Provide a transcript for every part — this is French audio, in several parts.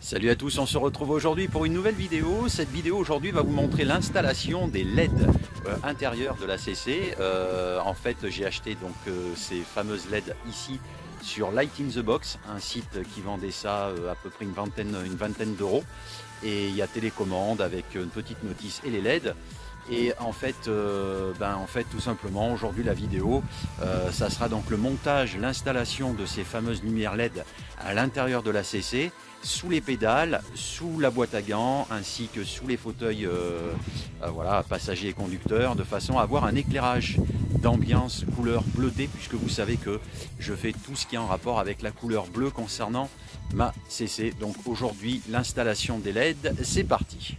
Salut à tous, on se retrouve aujourd'hui pour une nouvelle vidéo. Cette vidéo aujourd'hui va vous montrer l'installation des LED intérieurs de la CC. En fait, j'ai acheté donc ces fameuses LED ici sur Light in the Box, un site qui vendait ça à peu près une vingtaine d'euros. Et il y a télécommande avec une petite notice et les LED. Et en fait, tout simplement, aujourd'hui la vidéo, ça sera donc le montage, l'installation de ces fameuses lumières LED à l'intérieur de la CC, sous les pédales, sous la boîte à gants, ainsi que sous les fauteuils voilà, passagers et conducteurs, de façon à avoir un éclairage d'ambiance couleur bleutée, puisque vous savez que je fais tout ce qui est en rapport avec la couleur bleue concernant ma CC. Donc aujourd'hui, l'installation des LED, c'est parti.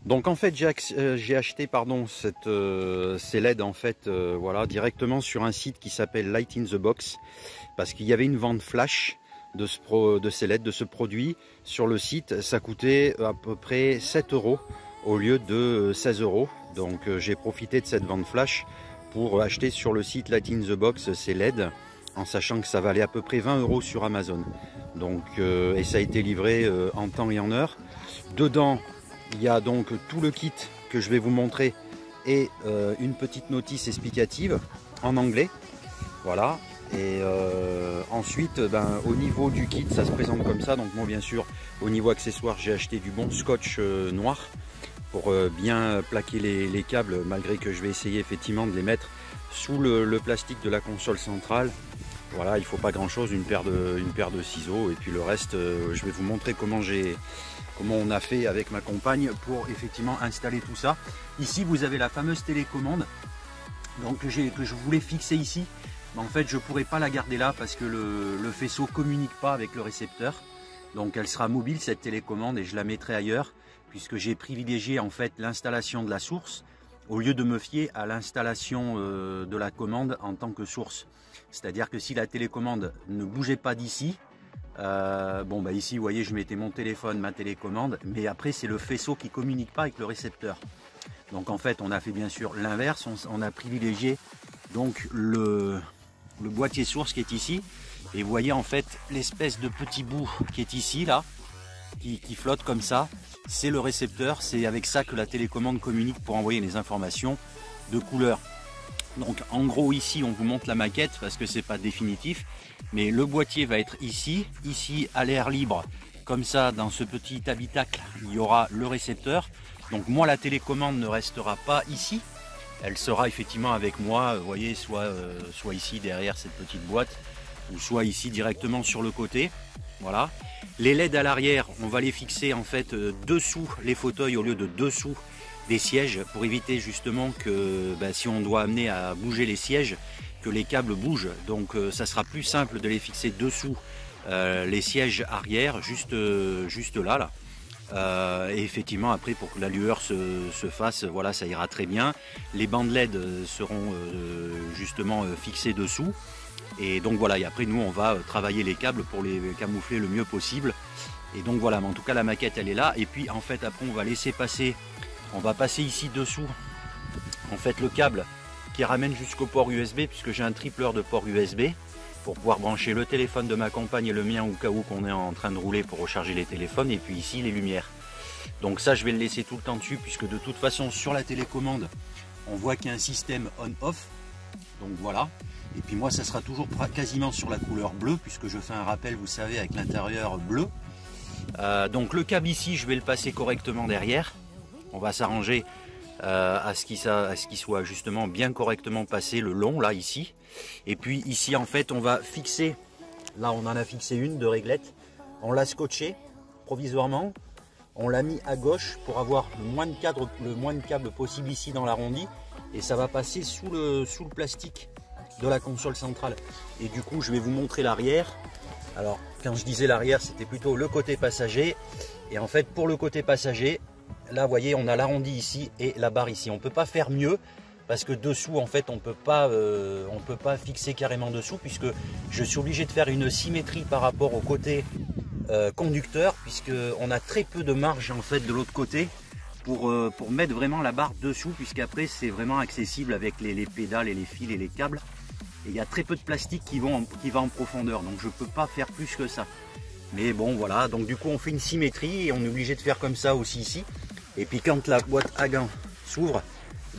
Donc en fait j'ai acheté ces LED en fait voilà, directement sur un site qui s'appelle Light in the Box, parce qu'il y avait une vente flash de ces LED, de ce produit sur le site. Ça coûtait à peu près 7 € au lieu de 16 €. Donc j'ai profité de cette vente flash pour acheter sur le site Light in the Box ces LED, en sachant que ça valait à peu près 20 € sur Amazon. Donc et ça a été livré en temps et en heure. Dedans, il y a donc tout le kit que je vais vous montrer et une petite notice explicative en anglais. Voilà. Et ensuite, au niveau du kit, ça se présente comme ça. Donc moi, bien sûr, au niveau accessoire, j'ai acheté du bon scotch noir pour bien plaquer les câbles, malgré que je vais essayer effectivement de les mettre sous le plastique de la console centrale. Voilà, il ne faut pas grand chose, une paire de ciseaux, et puis le reste, je vais vous montrer comment on a fait avec ma compagne pour effectivement installer tout ça. Ici vous avez la fameuse télécommande donc que je voulais fixer ici, mais en fait je ne pourrais pas la garder là parce que le faisceau communique pas avec le récepteur. Donc elle sera mobile cette télécommande, et je la mettrai ailleurs, puisque j'ai privilégié en fait l'installation de la source au lieu de me fier à l'installation de la commande en tant que source. C'est-à-dire que si la télécommande ne bougeait pas d'ici, ici vous voyez, je mettais mon téléphone, ma télécommande, mais après c'est le faisceau qui communique pas avec le récepteur. Donc en fait on a fait bien sûr l'inverse, on a privilégié donc le boîtier source qui est ici, et vous voyez en fait l'espèce de petit bout qui est ici là, qui flotte comme ça, c'est le récepteur. C'est avec ça que la télécommande communique pour envoyer les informations de couleur. Donc en gros ici on vous montre la maquette parce que c'est pas définitif, mais le boîtier va être ici à l'air libre, comme ça. Dans ce petit habitacle il y aura le récepteur. Donc moi la télécommande ne restera pas ici, elle sera effectivement avec moi, vous voyez, soit ici derrière cette petite boîte, ou soit ici directement sur le côté. Voilà. Les LED à l'arrière, on va les fixer en fait dessous les fauteuils au lieu de dessous des sièges, pour éviter justement que si on doit amener à bouger les sièges, que les câbles bougent. Donc ça sera plus simple de les fixer dessous les sièges arrière, juste là. Et effectivement après, pour que la lueur se fasse, voilà, ça ira très bien. Les bandes LED seront justement fixées dessous. Et donc voilà, et après nous on va travailler les câbles pour les camoufler le mieux possible. Et donc voilà, mais en tout cas la maquette elle est là. Et puis en fait après on va laisser passer, on va passer ici dessous en fait le câble qui ramène jusqu'au port USB, puisque j'ai un tripleur de port USB pour pouvoir brancher le téléphone de ma compagne et le mien au cas où qu'on est en train de rouler pour recharger les téléphones, et puis ici les lumières. Donc ça je vais le laisser tout le temps dessus, puisque de toute façon sur la télécommande on voit qu'il y a un système on-off, donc voilà. Et puis moi ça sera toujours quasiment sur la couleur bleue, puisque je fais un rappel, vous savez, avec l'intérieur bleu. Donc le câble ici je vais le passer correctement derrière, on va s'arranger à ce qu'il soit justement bien correctement passé le long là ici. Et puis ici en fait on va fixer, là on en a fixé une de réglette, on l'a scotché provisoirement, on l'a mis à gauche pour avoir le moins de câble possible ici dans l'arrondi, et ça va passer sous le plastique de la console centrale. Et du coup je vais vous montrer l'arrière. Alors quand je disais l'arrière, c'était plutôt le côté passager, et en fait pour le côté passager, là vous voyez on a l'arrondi ici et la barre ici. On peut pas faire mieux, parce que dessous en fait on peut pas fixer carrément dessous, puisque je suis obligé de faire une symétrie par rapport au côté conducteur, puisque on a très peu de marge en fait de l'autre côté pour mettre vraiment la barre dessous, puisqu'après c'est vraiment accessible avec les pédales et les fils et les câbles, et il y a très peu de plastique qui va en profondeur, donc je peux pas faire plus que ça. Mais bon voilà, donc du coup on fait une symétrie et on est obligé de faire comme ça aussi ici. Et puis quand la boîte à gants s'ouvre,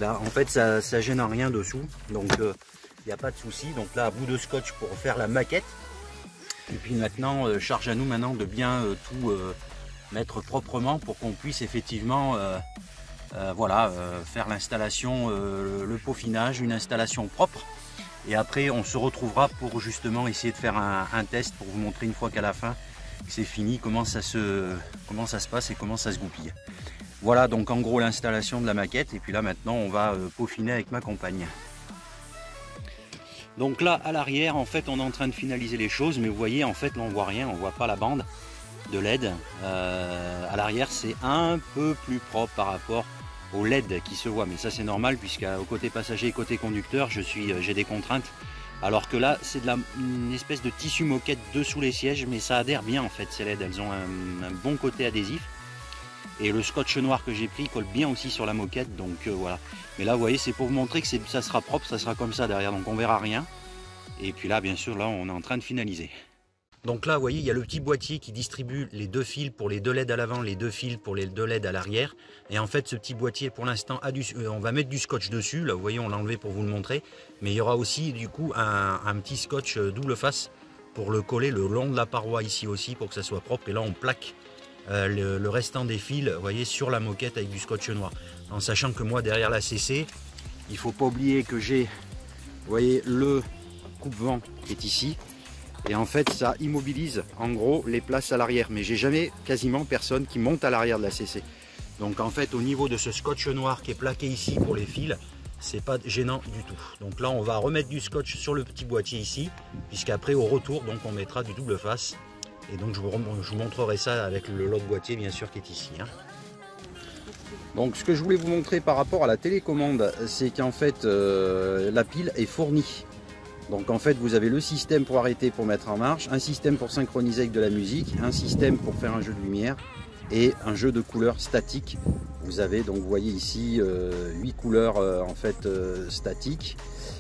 là en fait ça gêne en rien dessous, donc il n'y a pas de souci. Donc là, à bout de scotch pour faire la maquette. Et puis maintenant, charge à nous maintenant de bien tout mettre proprement pour qu'on puisse effectivement voilà, faire l'installation, le peaufinage, une installation propre. Et après on se retrouvera pour justement essayer de faire un test pour vous montrer une fois qu'à la fin que c'est fini comment ça se passe et comment ça se goupille. Voilà donc en gros l'installation de la maquette, et puis là maintenant on va peaufiner avec ma compagne. Donc là à l'arrière en fait on est en train de finaliser les choses, mais vous voyez en fait là on voit rien, on voit pas la bande de LED. À l'arrière c'est un peu plus propre par rapport au LED qui se voit, mais ça c'est normal, puisqu'au côté passager et côté conducteur j'ai des contraintes, alors que là c'est une espèce de tissu moquette dessous les sièges, mais ça adhère bien en fait ces LED, elles ont un bon côté adhésif. Et le scotch noir que j'ai pris colle bien aussi sur la moquette, donc voilà. Mais là vous voyez, c'est pour vous montrer que ça sera propre, ça sera comme ça derrière, donc on verra rien. Et puis là bien sûr, là on est en train de finaliser. Donc là vous voyez, il y a le petit boîtier qui distribue les deux fils pour les deux LED à l'avant, les deux fils pour les deux LED à l'arrière. Et en fait ce petit boîtier pour l'instant on va mettre du scotch dessus, là vous voyez on l'a enlevé pour vous le montrer. Mais il y aura aussi du coup un petit scotch double face pour le coller le long de la paroi ici aussi, pour que ça soit propre. Et là on plaque le restant des fils, vous voyez, sur la moquette avec du scotch noir, en sachant que moi derrière la CC, il faut pas oublier que j'ai, vous voyez, le coupe-vent qui est ici, et en fait ça immobilise en gros les places à l'arrière, mais j'ai jamais quasiment personne qui monte à l'arrière de la CC. Donc en fait au niveau de ce scotch noir qui est plaqué ici pour les fils, c'est pas gênant du tout. Donc là on va remettre du scotch sur le petit boîtier ici, puisqu'après au retour donc on mettra du double face. Et donc je vous montrerai ça avec l'autre boîtier bien sûr qui est ici. Donc ce que je voulais vous montrer par rapport à la télécommande, c'est qu'en fait la pile est fournie. Donc en fait vous avez le système pour arrêter, pour mettre en marche, un système pour synchroniser avec de la musique, un système pour faire un jeu de lumière et un jeu de couleurs statiques. Vous avez donc vous voyez ici 8 couleurs en fait statiques.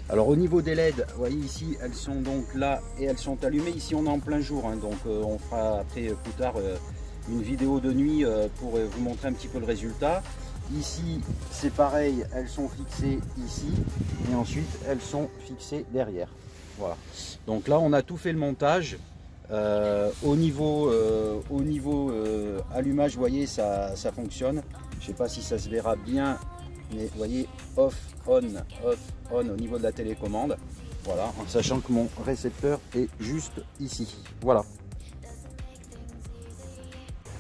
Alors au niveau des LED, vous voyez ici elles sont donc là et elles sont allumées. Ici on est en plein jour, donc on fera après plus tard une vidéo de nuit pour vous montrer un petit peu le résultat. Ici c'est pareil, elles sont fixées ici et ensuite elles sont fixées derrière. Voilà. Donc là on a tout fait le montage. Au niveau allumage, vous voyez ça fonctionne. Je sais pas si ça se verra bien, mais vous voyez off on au niveau de la télécommande. Voilà, en sachant que mon récepteur est juste ici. Voilà.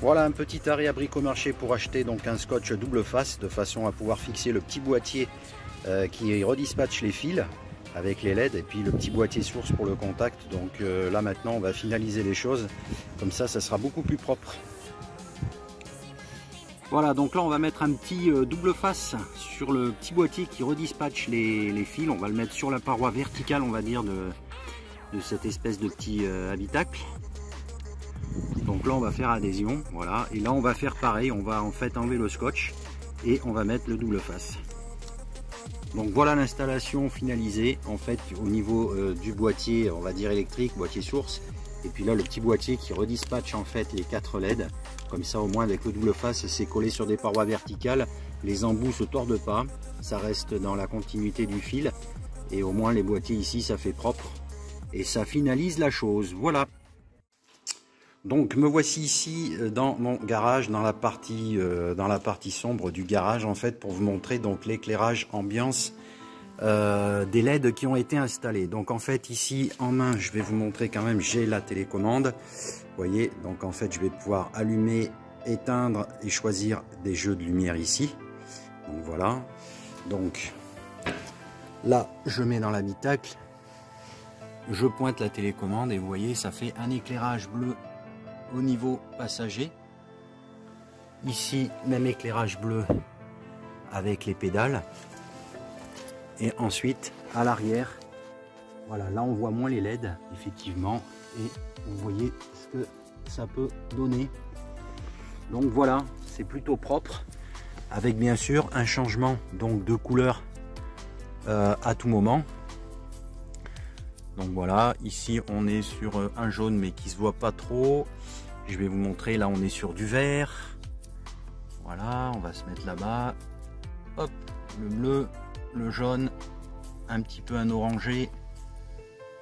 Voilà un petit arrêt à Bricomarché pour acheter donc un scotch double face, de façon à pouvoir fixer le petit boîtier qui redispatche les fils avec les LED, et puis le petit boîtier source pour le contact. Donc là maintenant on va finaliser les choses, comme ça ça sera beaucoup plus propre. Voilà, donc là on va mettre un petit double face sur le petit boîtier qui redispatche les fils. On va le mettre sur la paroi verticale, on va dire, de cette espèce de petit habitacle. Donc là on va faire adhésion, voilà, et là on va faire pareil, on va en fait enlever le scotch et on va mettre le double face. Donc voilà l'installation finalisée en fait au niveau du boîtier, on va dire électrique, boîtier source. Et puis là le petit boîtier qui redispatche en fait les 4 LED. Comme ça au moins avec le double face c'est collé sur des parois verticales. Les embouts se tordent pas, ça reste dans la continuité du fil. Et au moins les boîtiers ici ça fait propre. Et ça finalise la chose, voilà. Donc me voici ici dans mon garage, dans la partie sombre du garage en fait, pour vous montrer donc l'éclairage ambiance des LED qui ont été installés. Donc en fait ici en main, je vais vous montrer quand même, j'ai la télécommande. Vous voyez, donc en fait je vais pouvoir allumer, éteindre et choisir des jeux de lumière ici. Donc voilà. Donc là je mets dans l'habitacle, je pointe la télécommande et vous voyez ça fait un éclairage bleu au niveau passager. Ici même éclairage bleu avec les pédales. Et ensuite à l'arrière, voilà, là on voit moins les LED effectivement, et vous voyez ce que ça peut donner. Donc voilà, c'est plutôt propre, avec bien sûr un changement donc de couleur à tout moment. Donc voilà, ici on est sur un jaune mais qui se voit pas trop. Je vais vous montrer, là on est sur du vert. Voilà, on va se mettre là-bas. Hop, le bleu, le jaune, un petit peu un orangé.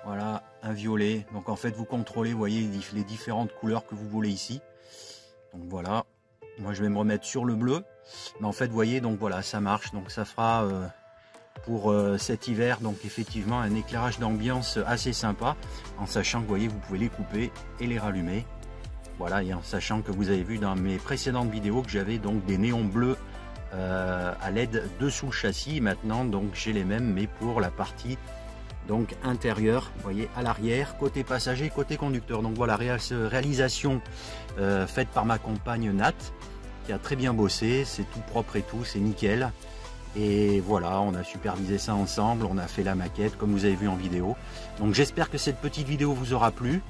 Voilà, un violet. Donc en fait vous contrôlez, vous voyez les différentes couleurs que vous voulez ici. Donc voilà, moi je vais me remettre sur le bleu. Mais en fait vous voyez, donc voilà, ça marche. Donc ça fera pour cet hiver donc effectivement un éclairage d'ambiance assez sympa, en sachant que vous voyez vous pouvez les couper et les rallumer. Voilà, et en sachant que vous avez vu dans mes précédentes vidéos que j'avais donc des néons bleus à LED dessous le châssis. Maintenant donc j'ai les mêmes mais pour la partie donc intérieure, vous voyez, à l'arrière, côté passager, côté conducteur. Donc voilà, réalisation faite par ma compagne Nat, qui a très bien bossé, c'est tout propre et tout, c'est nickel. Et voilà, on a supervisé ça ensemble, on a fait la maquette comme vous avez vu en vidéo. Donc j'espère que cette petite vidéo vous aura plu.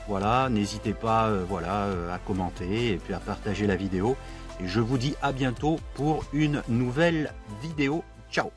Voilà, n'hésitez pas voilà, à commenter et puis à partager la vidéo. Et je vous dis à bientôt pour une nouvelle vidéo. Ciao!